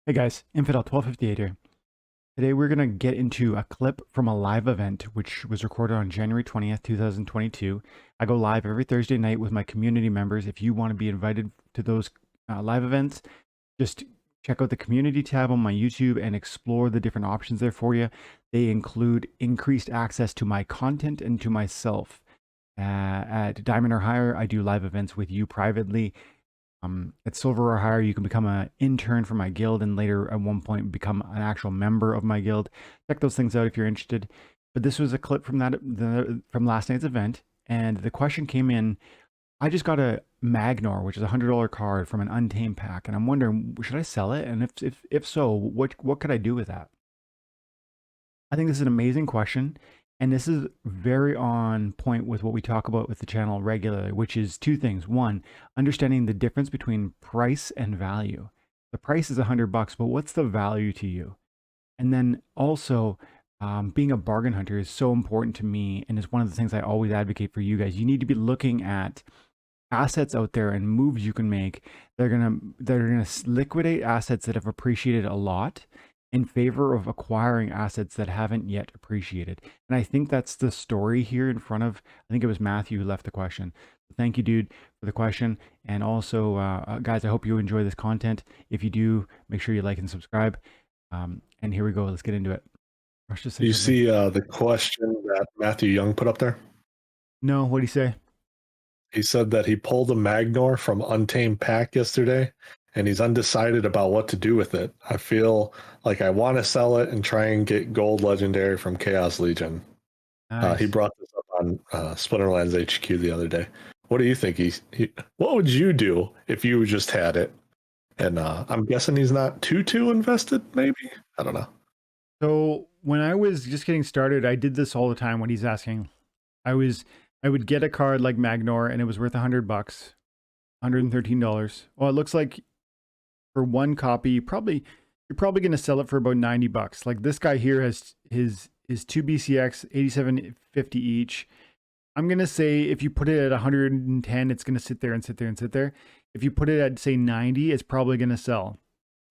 Hey guys, Infidel 1258 here. Today we're going to get into a clip from a live event which was recorded on January 20th, 2022. I go live every Thursday night with my community members. If you want to be invited to those live events, just check out the community tab on my YouTube and explore the different options there for you. They include increased access to my content and to myself. At Diamond or higher, I do live events with you privately. At silver or higher, you can become an intern for my guild and later at one point become an actual member of my guild. Check those things out if you're interested. But this was a clip from from last night's event, and the question came in. I just got a Magnor, which is a $100 card from an Untamed pack, and I'm wondering, should I sell it? And if so, what could I do with that? I think this is an amazing question. And this is very on point with what we talk about with the channel regularly, which is two things. One, understanding the difference between price and value. The price is $100, but what's the value to you? And then also, being a bargain hunter is so important to me, and it's one of the things I always advocate for you guys. You need to be looking at assets out there and moves you can make. They're gonna liquidate assets that have appreciated a lot in favor of acquiring assets that haven't yet appreciated. And I think that's the story here in front of, I think it was Matthew who left the question. Thank you, dude, for the question. And also, guys, I hope you enjoy this content. If you do, make sure you like and subscribe. And here we go. Let's get into it. Do you see the question that Matthew Young put up there? No, what did he say? He said that he pulled a Magnor from Untamed Pack yesterday, and he's undecided about what to do with it. I feel like I want to sell it and try and get gold legendary from Chaos Legion. Nice. He brought this up on Splinterlands HQ the other day. What do you think? What would you do if you just had it? And I'm guessing he's not too invested, maybe? I don't know. So when I was just getting started, I did this all the time when he's asking. I would get a card like Magnor and it was worth $100, $113. Well, it looks like for one copy, you're probably going to sell it for about $90. Like this guy here has his 2 BCX, 87.50 each. I'm going to say if you put it at 110, it's going to sit there and sit there and sit there. If you put it at say 90, it's probably going to sell.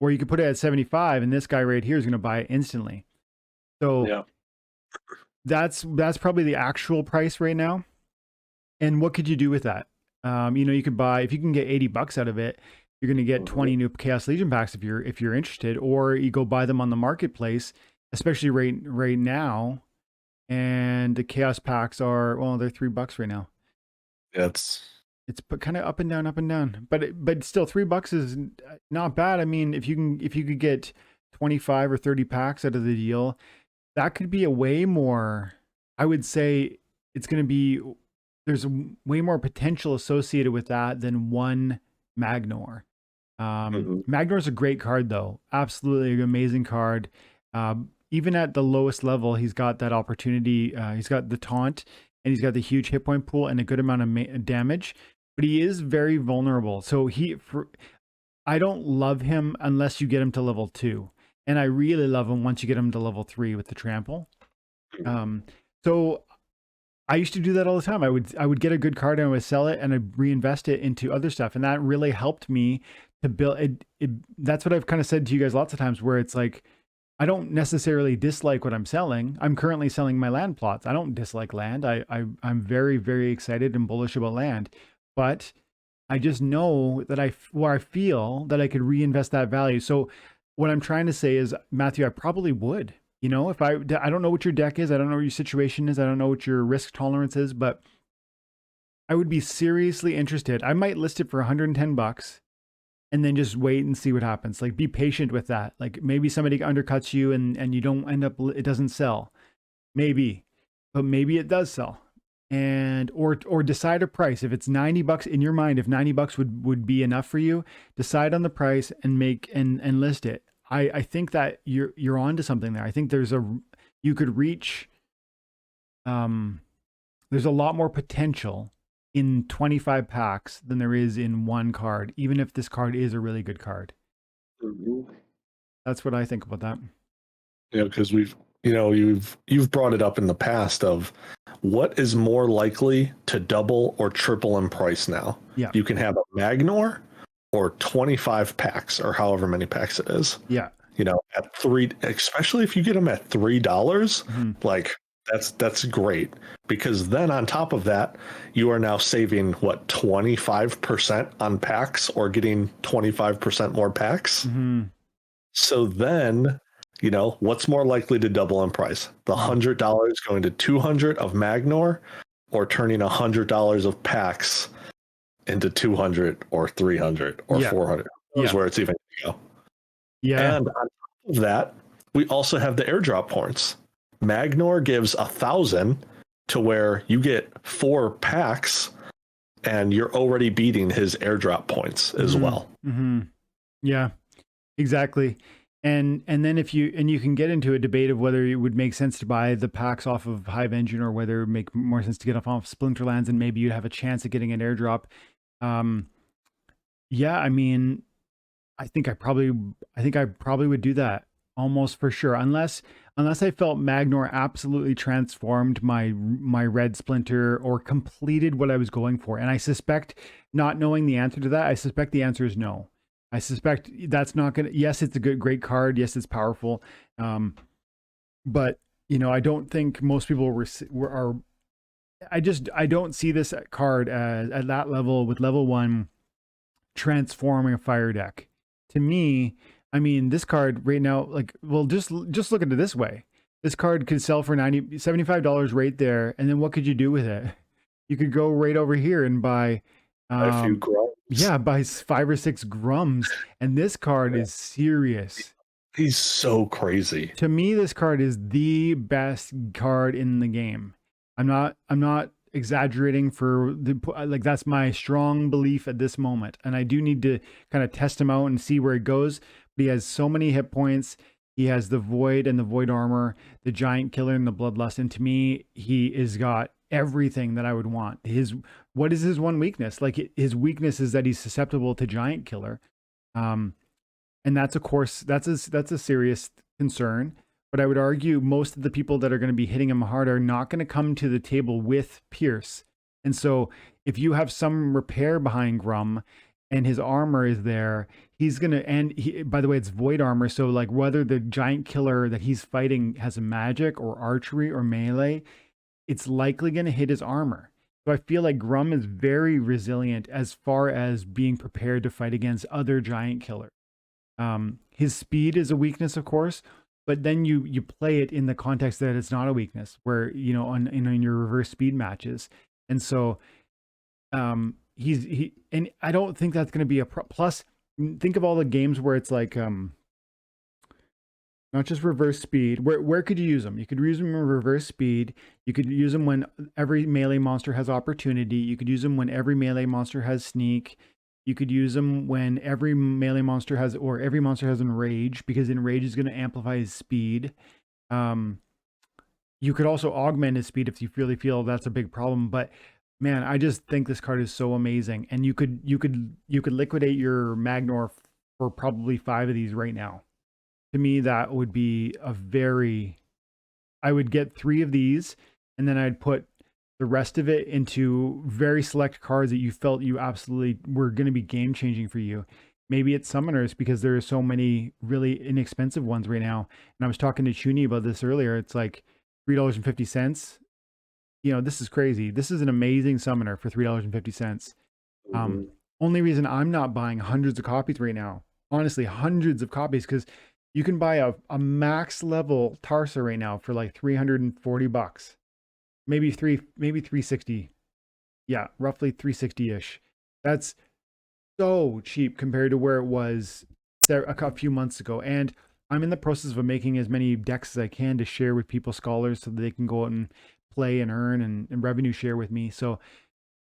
Or you could put it at 75 and this guy right here is going to buy it instantly. So yeah, that's probably the actual price right now. And what could you do with that? You could buy, if you can get $80 out of it, you're going to get 20 new Chaos Legion packs if you're interested, or you go buy them on the marketplace, especially right now. And the Chaos packs are, well, they're $3 right now. Yeah, it's kind of up and down, but still $3 is not bad. I mean, if you could get 25 or 30 packs out of the deal, that could be a way more. I would say it's going to be, there's way more potential associated with that than one Magnor. Magnor is a great card though. Absolutely an amazing card. Even at the lowest level, he's got that opportunity. He's got the taunt and he's got the huge hit point pool and a good amount of damage, but he is very vulnerable. So I don't love him unless you get him to level 2. And I really love him once you get him to level 3 with the trample. So I used to do that all the time. I would get a good card and I would sell it and I'd reinvest it into other stuff. And that really helped me to build it. That's what I've kind of said to you guys lots of times, where it's like, I don't necessarily dislike what I'm selling. I'm currently selling my land plots. I don't dislike land. I'm very, very excited and bullish about land, but I just know that I feel that I could reinvest that value. So what I'm trying to say is, Matthew, I probably would. If I don't know what your deck is, I don't know what your situation is, I don't know what your risk tolerance is, but I would be seriously interested. I might list it for $110 and then just wait and see what happens. Like, be patient with that. Like, maybe somebody undercuts you and you don't end up, it doesn't sell. Maybe, but maybe it does sell. And or decide a price. If it's $90 in your mind, if $90 would be enough for you, decide on the price and make and list it. I think that you're onto something there. I think you could reach, there's a lot more potential in 25 packs than there is in one card, even if this card is a really good card. That's what I think about that. Yeah, because you've brought it up in the past of what is more likely to double or triple in price now. Yeah. You can have a Magnor or 25 packs or however many packs it is. Yeah. You know, at three, especially if you get them at $3, like that's great, because then on top of that, you are now saving what, 25% on packs, or getting 25% more packs. So then, you know, what's more likely to double in price? The $100 going to 200 of Magnor, or turning $100 of packs into 200 or 300 or 400. That's where it's even going to go. Yeah. And on top of that, we also have the airdrop points. Magnor gives 1,000 to where you get 4 packs, and you're already beating his airdrop points as well. Yeah, exactly. And then if you can get into a debate of whether it would make sense to buy the packs off of Hive Engine, or whether it would make more sense to get off Splinterlands, and maybe you'd have a chance at getting an airdrop. Yeah, I mean, I think I probably would do that almost for sure, unless I felt Magnor absolutely transformed my red Splinter, or completed what I was going for. And I suspect, not knowing the answer to that, I suspect the answer is no. I suspect that's not gonna. Yes, it's a great card. Yes, it's powerful. But you know, I don't think most people are. I don't see this card as at that level, with level 1 transforming a fire deck. To me, I mean, this card right now, like, well, just look at it this way. This card could sell for $75 right there, and then what could you do with it? You could go right over here and buy a few grums. Yeah, buy 5 or 6 grums, and this card is serious. He's so crazy. To me, this card is the best card in the game. I'm not exaggerating for like, that's my strong belief at this moment. And I do need to kind of test him out and see where it goes. But he has so many hit points. He has the Void and the Void Armor, the Giant Killer and the Bloodlust. And to me, he has got everything that I would want. What is his one weakness? Like, his weakness is that he's susceptible to Giant Killer. And that's, of course, that's a serious concern. But I would argue most of the people that are going to be hitting him hard are not going to come to the table with Pierce. And so if you have some repair behind Grum and his armor is there, he's going to, and by the way, it's Void Armor. So like, whether the Giant Killer that he's fighting has a magic or archery or melee, it's likely going to hit his armor. So I feel like Grum is very resilient as far as being prepared to fight against other Giant Killers. His speed is a weakness, of course, but then you play it in the context that it's not a weakness, where, you know, in your reverse speed matches. And so and I don't think that's going to be a plus. Think of all the games where it's like not just reverse speed. Where could you use them? You could use them in reverse speed. You could use them when every melee monster has opportunity. You could use them when every melee monster has sneak. You could use them when every melee monster has, or every monster has enrage, because enrage is going to amplify his speed. You could also augment his speed if you really feel that's a big problem. But man, I just think this card is so amazing. And you could liquidate your Magnor for probably 5 of these right now. To me, that would be I would get 3 of these, and then I'd put the rest of it into very select cards that you felt you absolutely were going to be game changing for you. Maybe it's summoners, because there are so many really inexpensive ones right now. And I was talking to Chuni about this earlier. It's like $3.50. You know, this is crazy. This is an amazing summoner for $3.50. Only reason I'm not buying hundreds of copies right now, honestly, hundreds of copies, because you can buy a max level Tarsa right now for like $340. Maybe 360. Yeah, roughly 360-ish. That's so cheap compared to where it was there a few months ago. And I'm in the process of making as many decks as I can to share with people, scholars, so that they can go out and play and earn and revenue share with me. So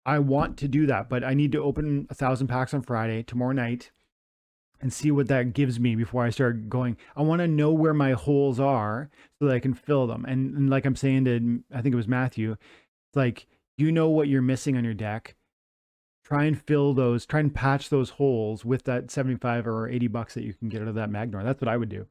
I want to do that, but I need to open 1,000 packs on Friday, tomorrow night, and see what that gives me before I start going. I want to know where my holes are so that I can fill them. And like I'm saying to, I think it was Matthew, it's like, you know what you're missing on your deck. Try and fill those, try and patch those holes with that 75 or $80 that you can get out of that Magnor. That's what I would do.